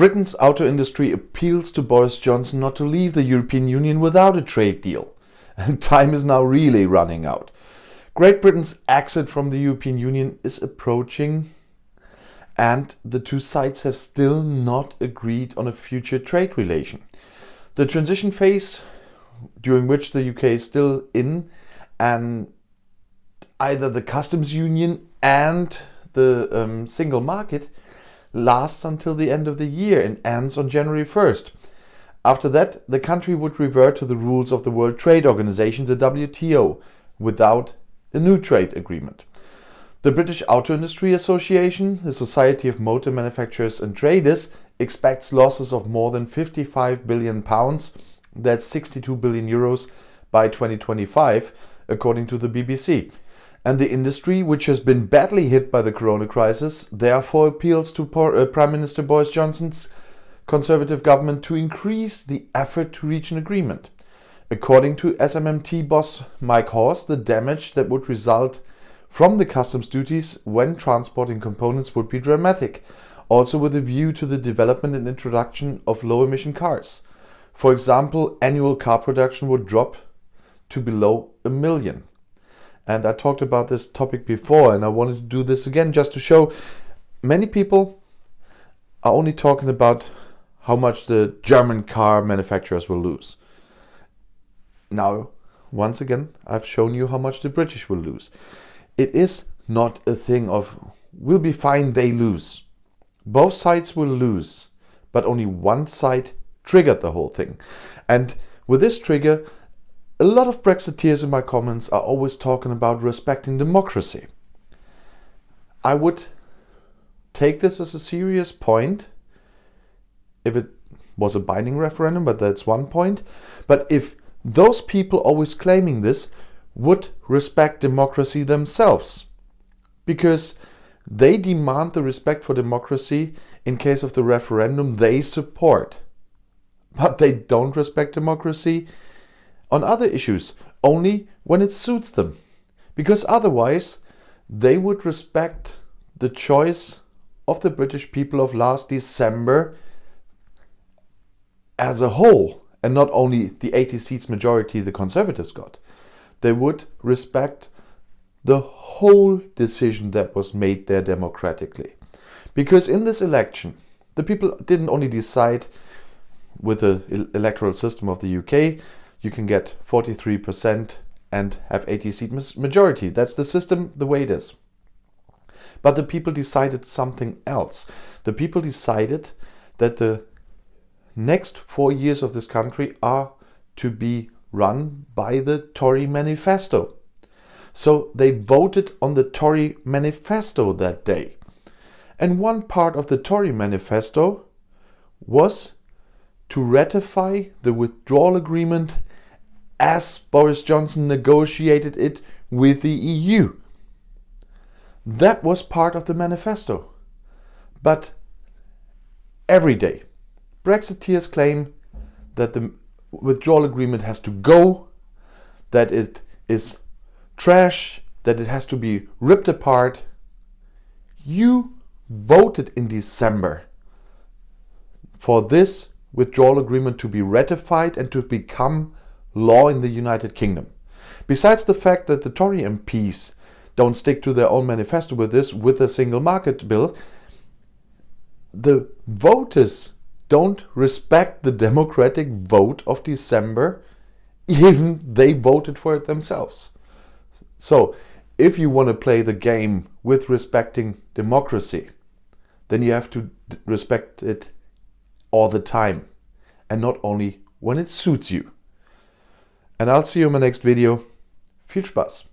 Britain's auto industry appeals to Boris Johnson not to leave the European Union without a trade deal. And time is now really running out. Great Britain's exit from the European Union is approaching, and the two sides have still not agreed on a future trade relation. The transition phase, during which the UK is still in, and either the customs union and the single market lasts until the end of the year and ends on January 1st. After that, the country would revert to the rules of the World Trade Organization, the WTO, without a new trade agreement. The British Auto Industry Association, the Society of Motor Manufacturers and Traders, expects losses of more than £55 billion, that's 62 billion euros, by 2025, according to the BBC. And the industry, which has been badly hit by the corona crisis, therefore appeals to Prime Minister Boris Johnson's Conservative government to increase the effort to reach an agreement. According to SMMT boss Mike Horse, the damage that would result from the customs duties when transporting components would be dramatic, also with a view to the development and introduction of low-emission cars. For example, annual car production would drop to below 1 million. And I talked about this topic before, and I wanted to do this again just to show many people are only talking about how much the German car manufacturers will lose. Now, once again, I've shown you how much the British will lose. It is not a thing of we'll be fine, they lose. Both sides will lose, but only one side triggered the whole thing. And with this trigger, a lot of Brexiteers in my comments are always talking about respecting democracy. I would take this as a serious point if it was a binding referendum, but that's one point. But if those people always claiming this would respect democracy themselves, because they demand the respect for democracy in case of the referendum they support, but they don't respect democracy on other issues, only when it suits them, because otherwise they would respect the choice of the British people of last December as a whole, and not only the 80 seats majority the Conservatives got. They would respect the whole decision that was made there democratically. Because in this election, the people didn't only decide with the electoral system of the UK, you can get 43% and have 80 seat majority. That's the system, the way it is. But the people decided something else. The people decided that the next 4 years of this country are to be run by the Tory manifesto. So they voted on the Tory manifesto that day. And one part of the Tory manifesto was to ratify the withdrawal agreement as Boris Johnson negotiated it with the EU. That was part of the manifesto. But every day, Brexiteers claim that the withdrawal agreement has to go, that it is trash, that it has to be ripped apart. You voted in December for this withdrawal agreement to be ratified and to become law in the United Kingdom. Besides the fact that the Tory MPs don't stick to their own manifesto with this, with a single market bill, the voters don't respect the democratic vote of December, even they voted for it themselves. So, if you want to play the game with respecting democracy, then you have to respect it all the time, and not only when it suits you. And I'll see you in my next video. Viel Spaß!